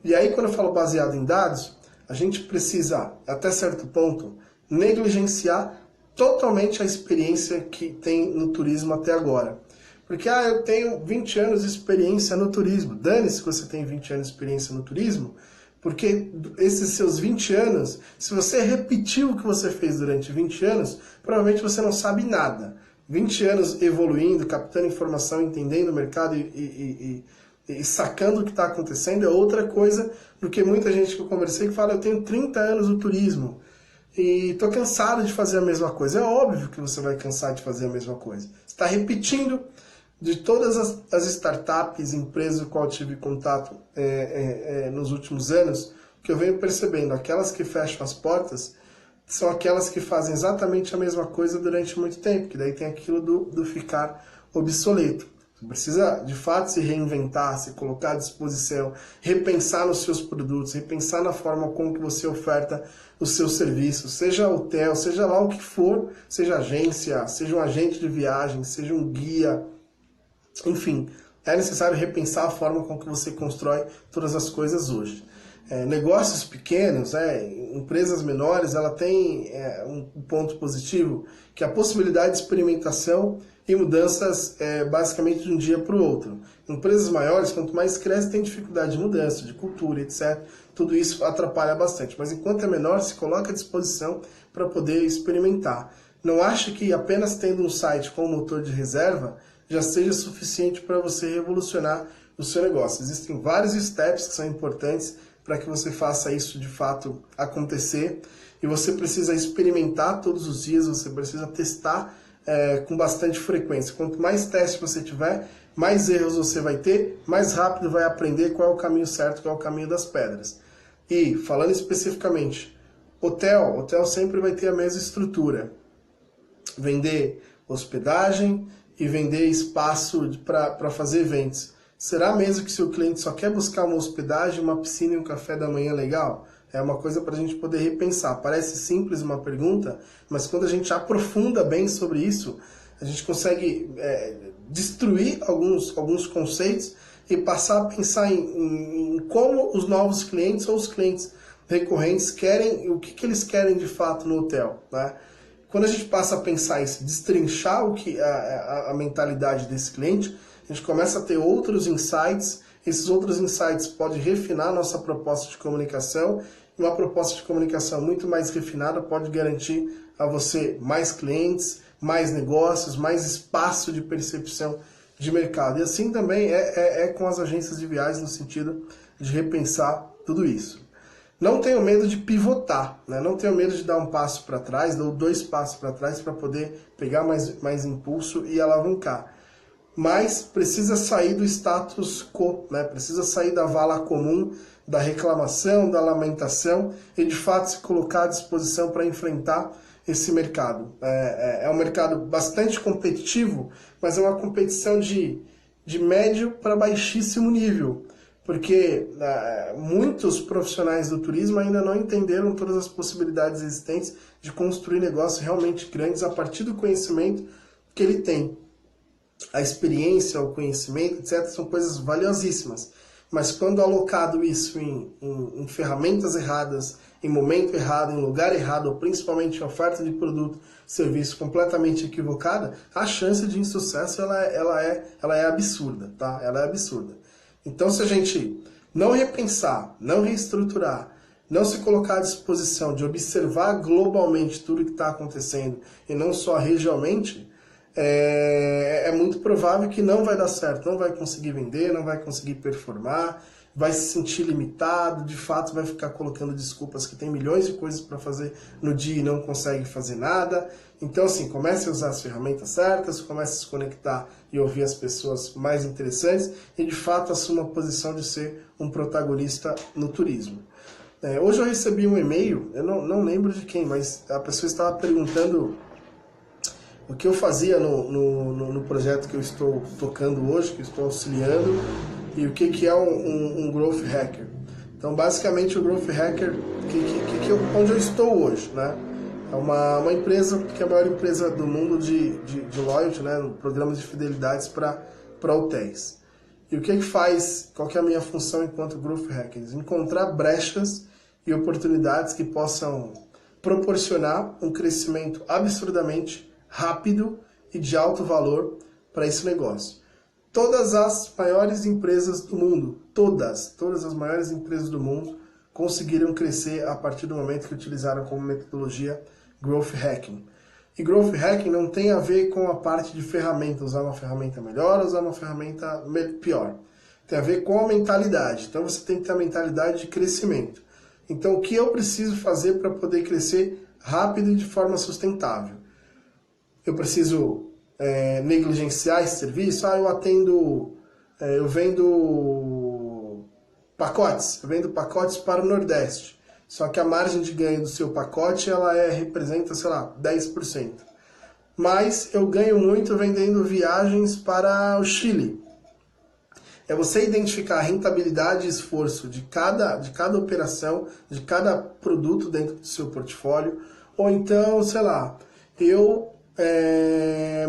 E aí, quando eu falo baseado em dados, a gente precisa, até certo ponto, negligenciar totalmente a experiência que tem no turismo até agora. Porque, eu tenho 20 anos de experiência no turismo. Dane-se que você tem 20 anos de experiência no turismo, porque esses seus 20 anos, se você repetiu o que você fez durante 20 anos, provavelmente você não sabe nada. 20 anos evoluindo, captando informação, entendendo o mercado e sacando o que está acontecendo é outra coisa do que muita gente que eu conversei que fala: eu tenho 30 anos no turismo e estou cansado de fazer a mesma coisa. É óbvio que você vai cansar de fazer a mesma coisa. Você está repetindo. De todas as startups, empresas com qual eu tive contato nos últimos anos, o que eu venho percebendo, aquelas que fecham as portas, são aquelas que fazem exatamente a mesma coisa durante muito tempo, que daí tem aquilo do ficar obsoleto. Você precisa, de fato, se reinventar, se colocar à disposição, repensar nos seus produtos, repensar na forma como que você oferta os seus serviços, seja hotel, seja lá o que for, seja agência, seja um agente de viagem, seja um guia. Enfim, é necessário repensar a forma com que você constrói todas as coisas hoje. Negócios pequenos, empresas menores, ela tem um ponto positivo, que é a possibilidade de experimentação e mudanças basicamente de um dia para o outro. Empresas maiores, quanto mais cresce, tem dificuldade de mudança, de cultura, etc. Tudo isso atrapalha bastante, mas enquanto é menor, se coloca à disposição para poder experimentar. Não ache que apenas tendo um site com motor de reserva já seja suficiente para você revolucionar o seu negócio. Existem vários steps que são importantes para que você faça isso de fato acontecer, e você precisa experimentar todos os dias, você precisa testar com bastante frequência. Quanto mais testes você tiver, mais erros você vai ter, mais rápido vai aprender qual é o caminho certo, qual é o caminho das pedras. E, falando especificamente, hotel sempre vai ter a mesma estrutura. Vender hospedagem e vender espaço para fazer eventos. Será mesmo que seu cliente só quer buscar uma hospedagem, uma piscina e um café da manhã legal? É uma coisa para a gente poder repensar. Parece simples uma pergunta, mas quando a gente aprofunda bem sobre isso, a gente consegue destruir alguns conceitos e passar a pensar em como os novos clientes ou os clientes recorrentes querem, o que eles querem de fato no hotel, né? Quando a gente passa a pensar isso, destrinchar a mentalidade desse cliente, a gente começa a ter outros insights. Esses outros insights podem refinar a nossa proposta de comunicação, e uma proposta de comunicação muito mais refinada pode garantir a você mais clientes, mais negócios, mais espaço de percepção de mercado. E assim também é com as agências de viagens, no sentido de repensar tudo isso. Não tenho medo de pivotar, né? Não tenho medo de dar um passo para trás, ou 2 passos para trás para poder pegar mais impulso e alavancar. Mas precisa sair do status quo, né? Precisa sair da vala comum, da reclamação, da lamentação e de fato se colocar à disposição para enfrentar esse mercado. É um mercado bastante competitivo, mas é uma competição de médio para baixíssimo nível. Porque muitos profissionais do turismo ainda não entenderam todas as possibilidades existentes de construir negócios realmente grandes a partir do conhecimento que ele tem. A experiência, o conhecimento, etc., são coisas valiosíssimas. Mas quando alocado isso em ferramentas erradas, em momento errado, em lugar errado, ou principalmente em oferta de produto, serviço completamente equivocada, a chance de insucesso ela é absurda, tá? Ela é absurda. Então, se a gente não repensar, não reestruturar, não se colocar à disposição de observar globalmente tudo o que está acontecendo e não só regionalmente, é muito provável que não vai dar certo, não vai conseguir vender, não vai conseguir performar, vai se sentir limitado, de fato vai ficar colocando desculpas que tem milhões de coisas para fazer no dia e não consegue fazer nada. Então, assim, comece a usar as ferramentas certas, comece a se conectar e ouvir as pessoas mais interessantes e, de fato, assuma a posição de ser um protagonista no turismo. Hoje eu recebi um e-mail, eu não lembro de quem, mas a pessoa estava perguntando o que eu fazia no projeto que eu estou tocando hoje, que eu estou auxiliando, e o que é um Growth Hacker. Então, basicamente, o Growth Hacker, onde eu estou hoje, né? É uma empresa que é a maior empresa do mundo de loyalty, né? Programas de fidelidades para hotéis. E o que faz, qual que é a minha função enquanto Growth Hacker? Encontrar brechas e oportunidades que possam proporcionar um crescimento absurdamente rápido e de alto valor para esse negócio. Todas as maiores empresas do mundo, todas as maiores empresas do mundo conseguiram crescer a partir do momento que utilizaram como metodologia Growth Hacking. E Growth Hacking não tem a ver com a parte de ferramenta, usar uma ferramenta melhor, usar uma ferramenta pior. Tem a ver com a mentalidade. Então você tem que ter a mentalidade de crescimento. Então o que eu preciso fazer para poder crescer rápido e de forma sustentável? Eu preciso negligenciar esse serviço? Eu vendo pacotes para o Nordeste. Só que a margem de ganho do seu pacote representa, sei lá, 10%. Mas eu ganho muito vendendo viagens para o Chile. É você identificar a rentabilidade e esforço de cada operação, de cada produto dentro do seu portfólio. Ou então, sei lá,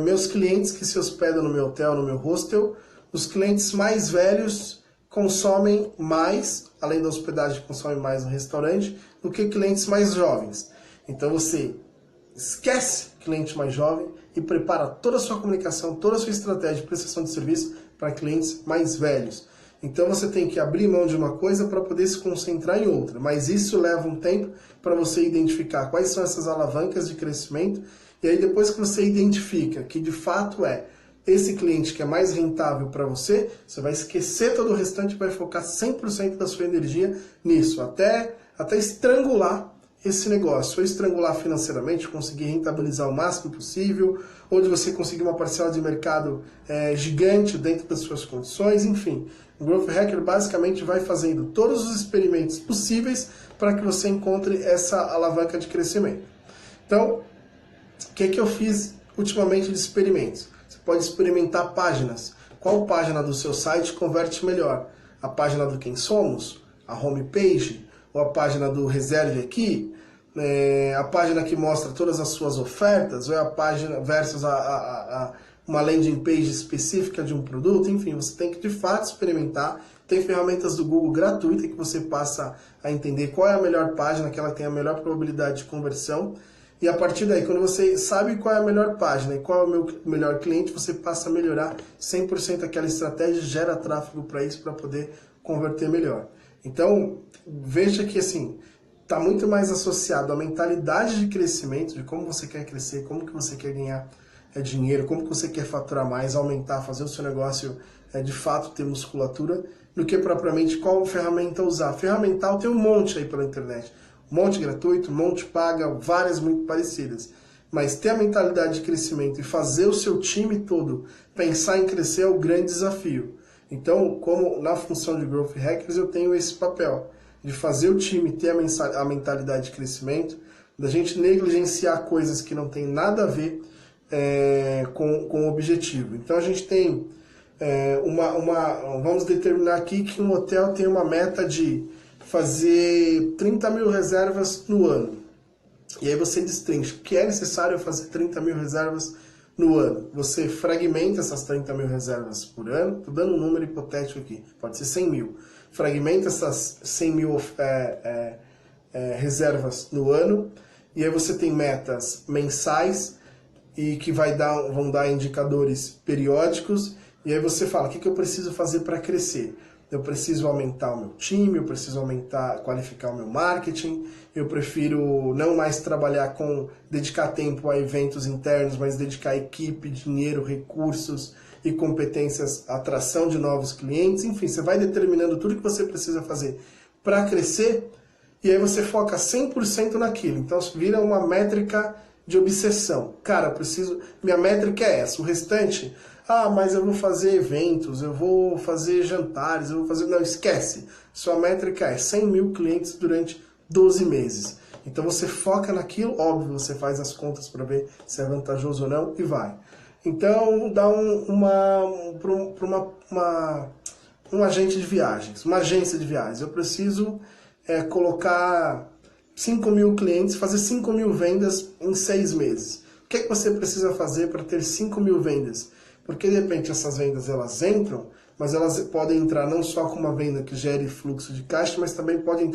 meus clientes que se hospedam no meu hotel, no meu hostel, os clientes mais velhos consomem mais, além da hospedagem, consomem mais no restaurante, do que clientes mais jovens. Então você esquece cliente mais jovem e prepara toda a sua comunicação, toda a sua estratégia de prestação de serviço para clientes mais velhos. Então você tem que abrir mão de uma coisa para poder se concentrar em outra, mas isso leva um tempo para você identificar quais são essas alavancas de crescimento. E aí depois que você identifica que de fato esse cliente que é mais rentável para você, você vai esquecer todo o restante e vai focar 100% da sua energia nisso, até estrangular esse negócio, ou estrangular financeiramente, conseguir rentabilizar o máximo possível, ou de você conseguir uma parcela de mercado gigante dentro das suas condições, enfim. O Growth Hacker basicamente vai fazendo todos os experimentos possíveis para que você encontre essa alavanca de crescimento. Então, o que eu fiz ultimamente de experimentos? Você pode experimentar páginas. Qual página do seu site converte melhor? A página do Quem Somos? A homepage? Ou a página do Reserve Aqui? A página que mostra todas as suas ofertas? Ou é a página versus uma landing page específica de um produto? Enfim, você tem que de fato experimentar. Tem ferramentas do Google gratuitas que você passa a entender qual é a melhor página, que ela tem a melhor probabilidade de conversão. E a partir daí, quando você sabe qual é a melhor página e qual é o meu melhor cliente, você passa a melhorar 100% aquela estratégia e gera tráfego para isso, para poder converter melhor. Então, veja que assim, está muito mais associado à mentalidade de crescimento, de como você quer crescer, como que você quer ganhar dinheiro, como que você quer faturar mais, aumentar, fazer o seu negócio de fato ter musculatura, do que propriamente qual ferramenta usar. Ferramental tem um monte aí pela internet. Um monte gratuito, um monte paga, várias muito parecidas. Mas ter a mentalidade de crescimento e fazer o seu time todo pensar em crescer é o grande desafio. Então, como na função de Growth Hackers, eu tenho esse papel de fazer o time ter a mentalidade de crescimento, da gente negligenciar coisas que não tem nada a ver com o objetivo. Então, a gente tem vamos determinar aqui que um hotel tem uma meta de fazer 30 mil reservas no ano. E aí você destrincha o que é necessário fazer 30 mil reservas no ano. Você fragmenta essas 30 mil reservas por ano. Estou dando um número hipotético aqui. Pode ser 100 mil. Fragmenta essas 100 mil reservas no ano. E aí você tem metas mensais e que vão dar indicadores periódicos. E aí você fala, o que eu preciso fazer para crescer? eu preciso aumentar o meu time, eu preciso qualificar o meu marketing, eu prefiro não mais dedicar tempo a eventos internos, mas dedicar equipe, dinheiro, recursos e competências, atração de novos clientes, enfim, você vai determinando tudo que você precisa fazer para crescer e aí você foca 100% naquilo. Então vira uma métrica de obsessão. Cara, minha métrica é essa, o restante, mas eu vou fazer eventos, eu vou fazer jantares, não, esquece. Sua métrica é 100 mil clientes durante 12 meses. Então você foca naquilo, óbvio, você faz as contas para ver se é vantajoso ou não e vai. Então dá um agente de viagens, uma agência de viagens. Eu preciso colocar 5 mil clientes, fazer 5 mil vendas em 6 meses. O que você precisa fazer para ter 5 mil vendas? Porque de repente essas vendas elas entram, mas elas podem entrar não só com uma venda que gere fluxo de caixa, mas também podem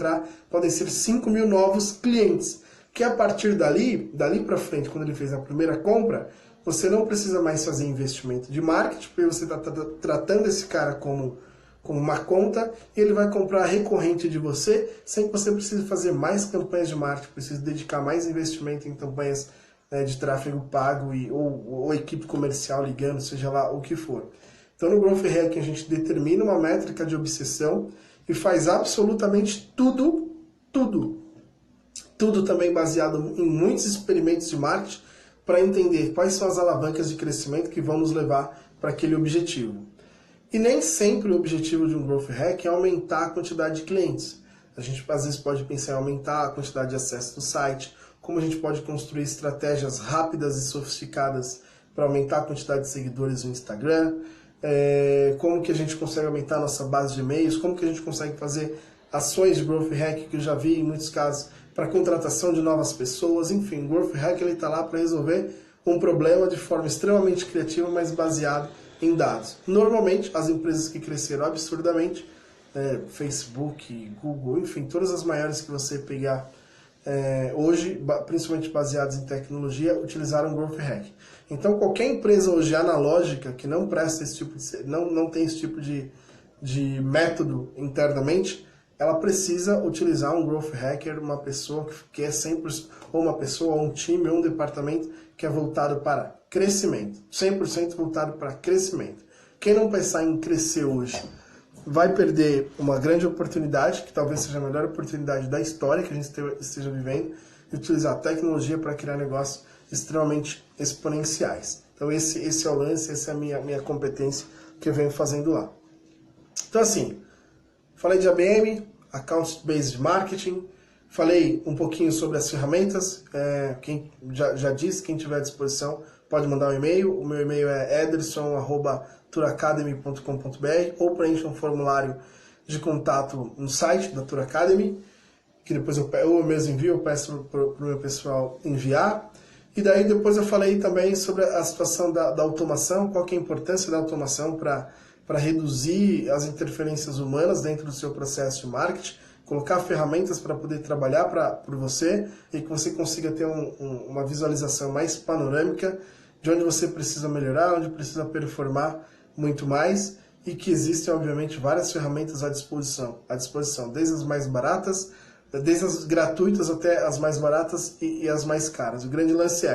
ser 5 mil novos clientes. Que a partir dali para frente, quando ele fez a primeira compra, você não precisa mais fazer investimento de marketing, porque você está tratando esse cara como uma conta, e ele vai comprar recorrente de você, sem que você precise fazer mais campanhas de marketing, precisa dedicar mais investimento em campanhas de tráfego pago ou equipe comercial ligando, seja lá o que for. Então no Growth Hacking a gente determina uma métrica de obsessão e faz absolutamente tudo também baseado em muitos experimentos de marketing para entender quais são as alavancas de crescimento que vão nos levar para aquele objetivo. E nem sempre o objetivo de um Growth Hack é aumentar a quantidade de clientes. A gente às vezes pode pensar em aumentar a quantidade de acesso do site, como a gente pode construir estratégias rápidas e sofisticadas para aumentar a quantidade de seguidores no Instagram, como que a gente consegue aumentar a nossa base de e-mails, como que a gente consegue fazer ações de Growth Hack, que eu já vi em muitos casos, para contratação de novas pessoas, enfim, o Growth Hack está lá para resolver um problema de forma extremamente criativa, mas baseado em dados. Normalmente, as empresas que cresceram absurdamente, Facebook, Google, enfim, todas as maiores que você pegar hoje, principalmente baseadas em tecnologia, utilizaram Growth Hack. Então, qualquer empresa hoje analógica que não presta esse tipo não tem esse tipo de método internamente, ela precisa utilizar um Growth Hacker, uma pessoa que é 100%, ou uma pessoa, ou um time, ou um departamento que é voltado para crescimento. 100% voltado para crescimento. Quem não pensar em crescer hoje vai perder uma grande oportunidade, que talvez seja a melhor oportunidade da história que a gente esteja vivendo, de utilizar a tecnologia para criar negócios extremamente exponenciais. Então esse é o lance, essa é a minha competência que eu venho fazendo lá. Então assim, falei de ABM, Account Based Marketing, falei um pouquinho sobre as ferramentas, quem já disse, quem tiver à disposição pode mandar um e-mail, o meu e-mail é ederson@turacademy.com.br ou preencha um formulário de contato no site da Tour Academy, que depois eu mesmo envio, eu peço para o meu pessoal enviar. E daí depois eu falei também sobre a situação da automação, qual que é a importância da automação para reduzir as interferências humanas dentro do seu processo de marketing, colocar ferramentas para poder trabalhar por você e que você consiga ter uma visualização mais panorâmica de onde você precisa melhorar, onde precisa performar muito mais e que existem, obviamente, várias ferramentas à disposição, desde as mais baratas, desde as gratuitas até as mais baratas e as mais caras. O grande lance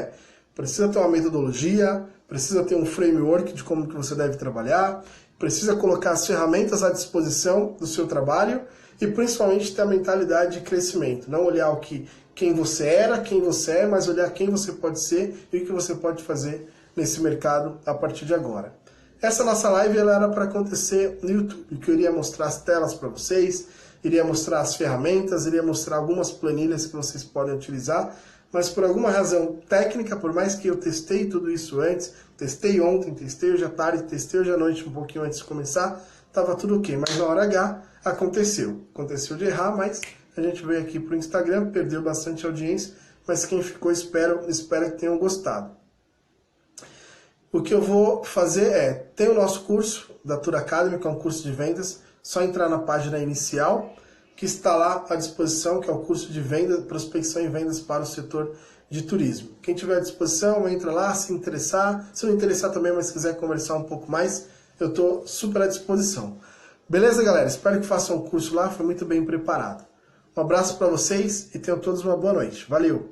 precisa ter uma metodologia, precisa ter um framework de como que você deve trabalhar, precisa colocar as ferramentas à disposição do seu trabalho e principalmente ter a mentalidade de crescimento. Não olhar quem você era, quem você é, mas olhar quem você pode ser e o que você pode fazer nesse mercado a partir de agora. Essa nossa live ela era para acontecer no YouTube, que eu iria mostrar as telas para vocês, iria mostrar as ferramentas, iria mostrar algumas planilhas que vocês podem utilizar, mas por alguma razão técnica, por mais que eu testei tudo isso antes, testei ontem, testei hoje à tarde, testei hoje à noite um pouquinho antes de começar, estava tudo ok, mas na hora H aconteceu de errar, mas a gente veio aqui para o Instagram, perdeu bastante audiência, mas quem ficou espero que tenham gostado. O que eu vou fazer tem o nosso curso da Tour Academy, que é um curso de vendas, só entrar na página inicial, que está lá à disposição, que é o curso de vendas, prospecção e vendas para o setor de turismo. Quem tiver à disposição, entra lá, se interessar. Se não interessar também, mas quiser conversar um pouco mais, eu estou super à disposição. Beleza, galera? Espero que façam o curso lá, foi muito bem preparado. Um abraço para vocês e tenham todos uma boa noite. Valeu!